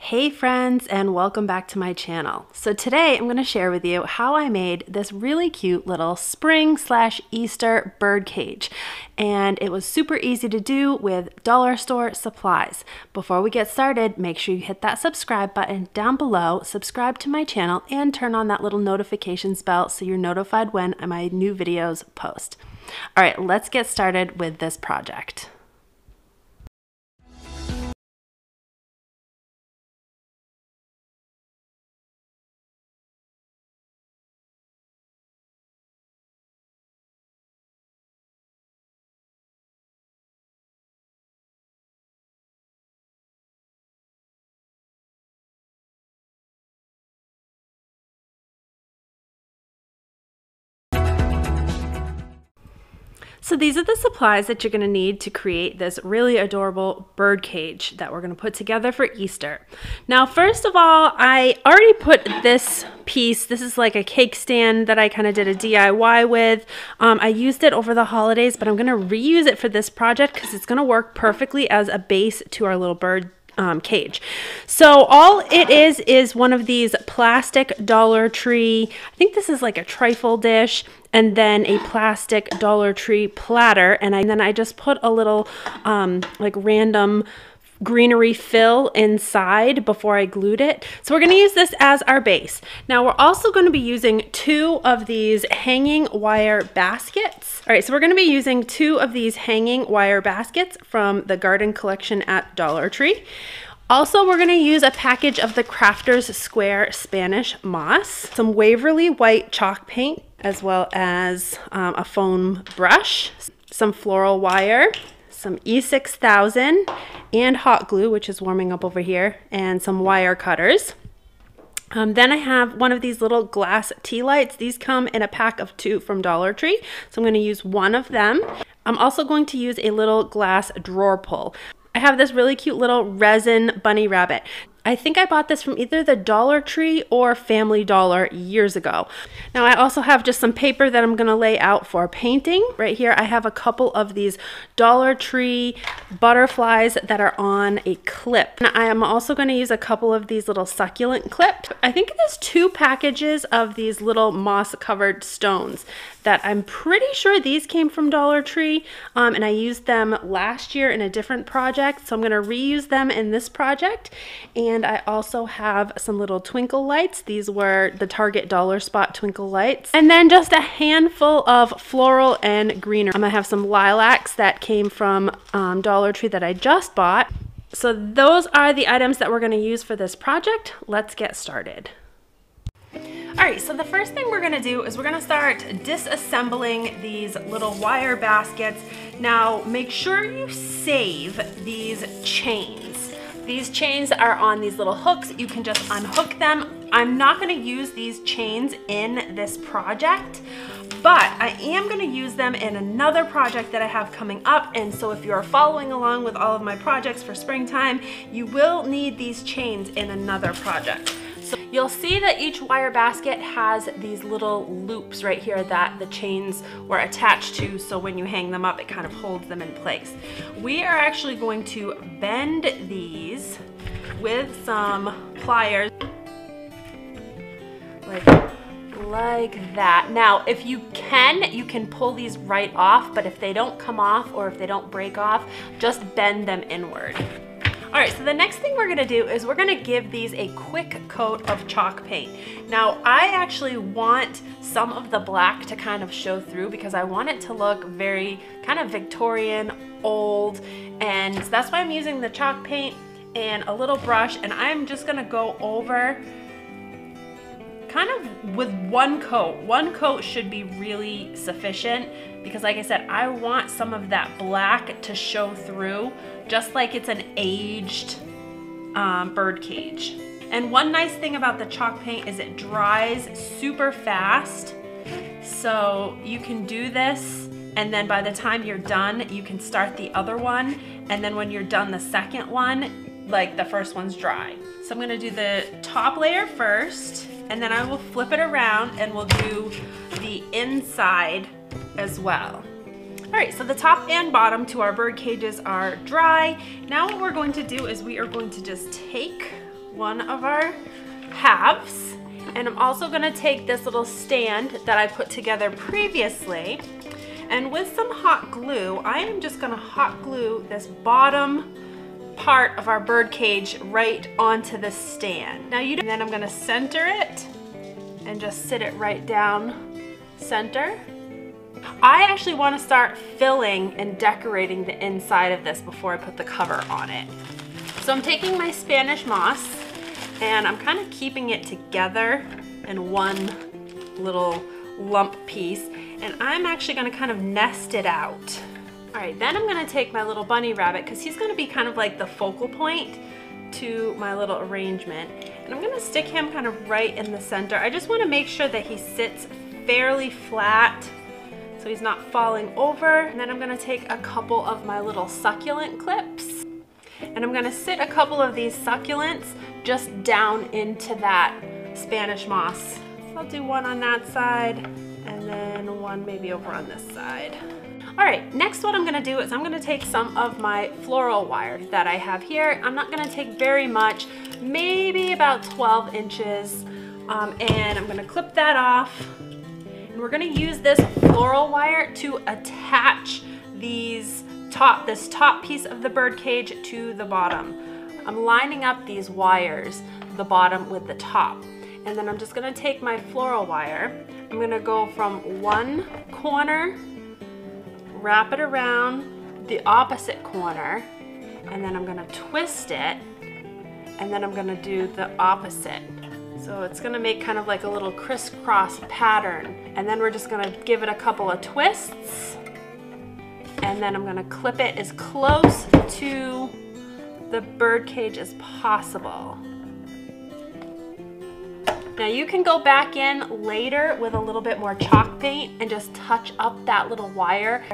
Hey friends, and welcome back to my channel. So today I'm going to share with you how I made this really cute little spring/Easter bird cage. And it was super easy to do with dollar store supplies. Before we get started, make sure you hit that subscribe button down below, subscribe to my channel, and turn on that little notifications bell so you're notified when my new videos post. All right, let's get started with this project. So these are the supplies that you're going to need to create this really adorable bird cage that we're going to put together for Easter. Now, first of all, I already put this piece. This is like a cake stand that I kind of did a DIY with. I used it over the holidays, but I'm going to reuse it for this project because it's going to work perfectly as a base to our little bird cage. So all it is one of these plastic Dollar Tree, I think this is like a trifle dish, and then a plastic Dollar Tree platter, and then I just put a little like random greenery fill inside before I glued it. So we're going to use this as our base. Now we're also going to be using 2 of these hanging wire baskets. All right, so we're going to be using 2 of these hanging wire baskets from the garden collection at Dollar Tree. Also, we're going to use a package of the Crafters Square Spanish moss, some Waverly white chalk paint, as well as a foam brush, some floral wire, some E6000 and hot glue, which is warming up over here, and some wire cutters. Then I have one of these little glass tea lights. These come in a pack of 2 from Dollar Tree, so I'm going to use one of them. I'm also going to use a little glass drawer pull. I have this really cute little resin bunny rabbit. I think I bought this from either the Dollar Tree or Family Dollar years ago. Now I also have just some paper that I'm going to lay out for painting. Right here I have a couple of these Dollar Tree butterflies that are on a clip. And I am also going to use a couple of these little succulent clips. I think there's 2 packages of these little moss covered stones that I'm pretty sure these came from Dollar Tree, and I used them last year in a different project, so I'm going to reuse them in this project. And I also have some little twinkle lights. These were the Target Dollar Spot twinkle lights. And then just a handful of floral and greenery. I'm going to have some lilacs that came from Dollar Tree that I just bought. So those are the items that we're going to use for this project. Let's get started. All right, so the first thing we're gonna do is we're gonna start disassembling these little wire baskets. Now, make sure you save these chains. These chains are on these little hooks. You can just unhook them. I'm not gonna use these chains in this project, but I am gonna use them in another project that I have coming up. And so if you're following along with all of my projects for springtime, you will need these chains in another project. So you'll see that each wire basket has these little loops right here that the chains were attached to, so when you hang them up it kind of holds them in place. We are actually going to bend these with some pliers like that. Now if you can pull these right off, but if they don't come off or if they don't break off, just bend them inward. All right, so the next thing we're gonna do is we're gonna give these a quick coat of chalk paint. Now, I actually want some of the black to kind of show through because I want it to look very kind of Victorian, old, and that's why I'm using the chalk paint and a little brush, and I'm just gonna go over kind of with one coat. One coat should be really sufficient because like I said, I want some of that black to show through just like it's an aged bird cage. And one nice thing about the chalk paint is it dries super fast. So you can do this and then by the time you're done, you can start the other one. And then when you're done the second one, like the first one's dry. So I'm gonna do the top layer first, and then I will flip it around and we'll do the inside as well. All right, so the top and bottom to our bird cages are dry. Now what we're going to do is we are going to just take one of our halves. And I'm also gonna take this little stand that I put together previously, and with some hot glue, I am just gonna hot glue this bottom part of our bird cage right onto the stand. Now and then I'm gonna center it and just sit it right down center. I actually wanna start filling and decorating the inside of this before I put the cover on it. So I'm taking my Spanish moss and I'm kind of keeping it together in one little lump piece, and I'm actually gonna kind of nest it out. All right, then I'm gonna take my little bunny rabbit, because he's gonna be kind of like the focal point to my little arrangement, and I'm gonna stick him kind of right in the center. I just wanna make sure that he sits fairly flat so he's not falling over. And then I'm gonna take a couple of my little succulent clips, and I'm gonna sit a couple of these succulents just down into that Spanish moss. So I'll do one on that side and then one maybe over on this side. All right, next what I'm gonna do is I'm gonna take some of my floral wire that I have here. I'm not gonna take very much, maybe about 12 inches, and I'm gonna clip that off. And we're gonna use this floral wire to attach this top piece of the bird cage to the bottom. I'm lining up these wires, the bottom with the top. And then I'm just gonna take my floral wire. I'm gonna go from one corner, wrap it around the opposite corner, and then I'm gonna twist it, and then I'm gonna do the opposite. So it's gonna make kind of like a little crisscross pattern. And then we're just gonna give it a couple of twists, and then I'm gonna clip it as close to the bird cage as possible. Now you can go back in later with a little bit more chalk paint and just touch up that little wire,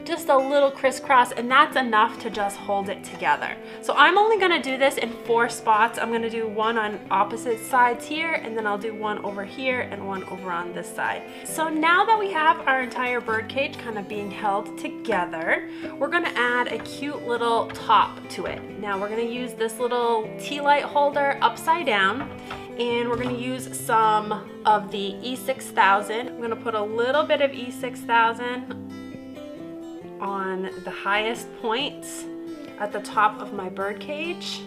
just a little crisscross, and that's enough to just hold it together. So I'm only gonna do this in 4 spots. I'm gonna do one on opposite sides here, and then I'll do one over here and one over on this side. So now that we have our entire bird cage kind of being held together, we're gonna add a cute little top to it. Now we're gonna use this little tealite holder upside down, and we're gonna use some of the E6000. I'm gonna put a little bit of E6000 on the highest points at the top of my bird cage.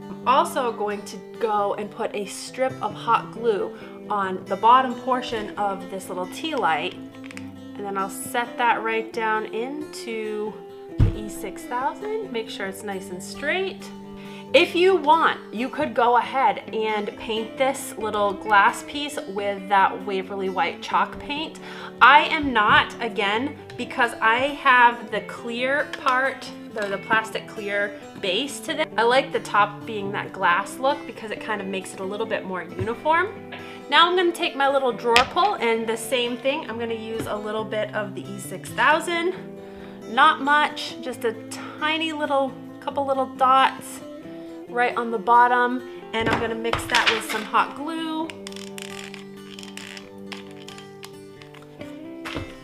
I'm also going to go and put a strip of hot glue on the bottom portion of this little tealite, and then I'll set that right down into the E6000. Make sure it's nice and straight. If you want, you could go ahead and paint this little glass piece with that Waverly White chalk paint. I am not, again, because I have the clear part, the plastic clear base to this. I like the top being that glass look because it kind of makes it a little bit more uniform. Now I'm gonna take my little drawer pull, and the same thing, I'm gonna use a little bit of the E6000. Not much, just a tiny little, couple little dots right on the bottom, and I'm gonna mix that with some hot glue.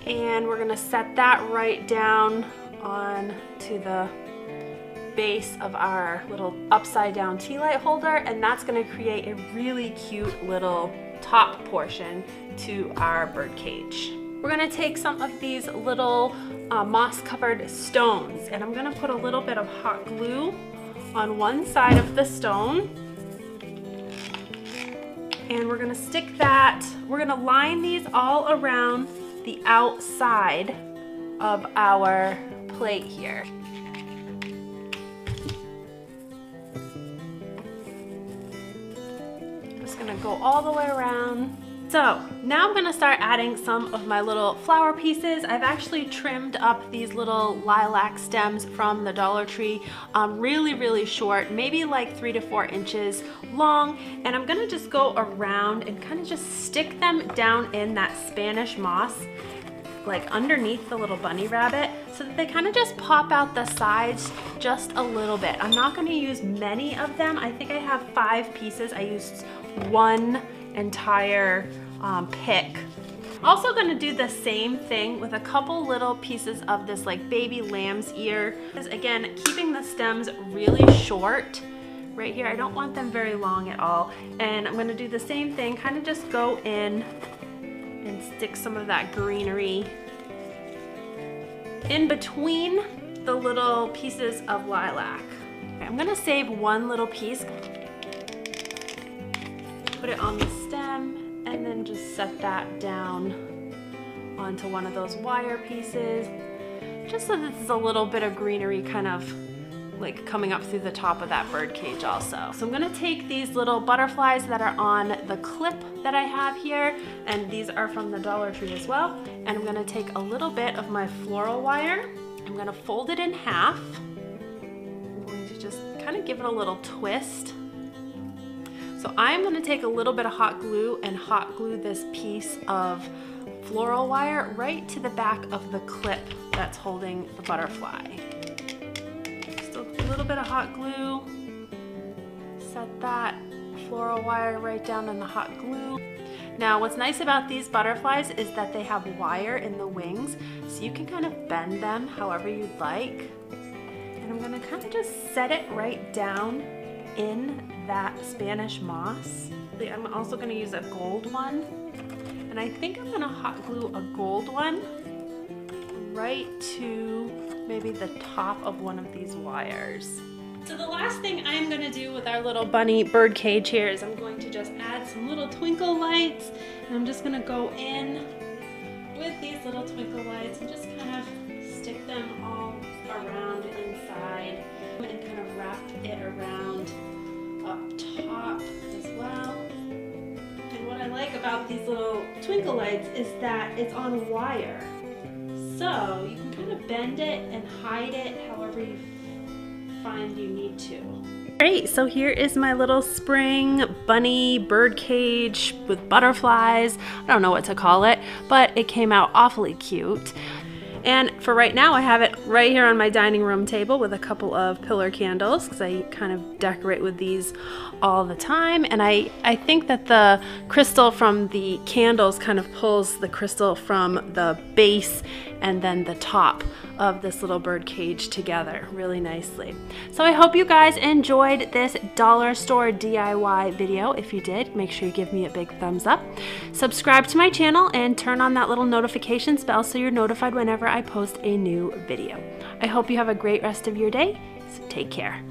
And we're gonna set that right down on to the base of our little upside down tea light holder, and that's gonna create a really cute little top portion to our bird cage. We're gonna take some of these little moss covered stones, and I'm gonna put a little bit of hot glue on one side of the stone, and we're gonna stick that, we're gonna line these all around the outside of our plate here. Just gonna go all the way around. So now I'm gonna start adding some of my little flower pieces. I've actually trimmed up these little lilac stems from the Dollar Tree, really short, maybe like 3 to 4 inches long. And I'm gonna just go around and kind of just stick them down in that Spanish moss, like underneath the little bunny rabbit, so that they kind of just pop out the sides just a little bit. I'm not gonna use many of them. I think I have 5 pieces. I used one entire pick. Also gonna do the same thing with a couple little pieces of this like baby lamb's ear. Again, keeping the stems really short right here. I don't want them very long at all. And I'm gonna do the same thing, kind of just go in and stick some of that greenery in between the little pieces of lilac. Okay, I'm gonna save one little piece, put it on the stem, and then just set that down onto one of those wire pieces, just so this is a little bit of greenery kind of like coming up through the top of that bird cage also. So I'm gonna take these little butterflies that are on the clip that I have here, and these are from the Dollar Tree as well, and I'm gonna take a little bit of my floral wire, I'm gonna fold it in half, I'm going to just kind of give it a little twist. So I'm gonna take a little bit of hot glue and hot glue this piece of floral wire right to the back of the clip that's holding the butterfly. A little bit of hot glue, set that floral wire right down in the hot glue. Now what's nice about these butterflies is that they have wire in the wings, so you can kind of bend them however you'd like. And I'm gonna kind of just set it right down in that Spanish moss. I'm also gonna use a gold one, and I think I'm gonna hot glue a gold one right to maybe the top of one of these wires. So the last thing I'm gonna do with our little bunny bird cage here is I'm going to just add some little twinkle lights, and I'm just gonna go in with these little twinkle lights and just kind of stick them all around inside and kind of wrap it around up top as well. And what I like about these little twinkle lights is that it's on wire. So you can kind of bend it and hide it however you find you need to. Great, so here is my little spring bunny bird cage with butterflies. I don't know what to call it, but it came out awfully cute. And for right now, I have it right here on my dining room table with a couple of pillar candles, because I kind of decorate with these all the time. And I think that the crystal from the candles kind of pulls the crystal from the base and then the top of this little bird cage together really nicely. So I hope you guys enjoyed this dollar store DIY video. If you did, make sure you give me a big thumbs up. Subscribe to my channel and turn on that little notifications bell so you're notified whenever I post a new video. I hope you have a great rest of your day, so take care.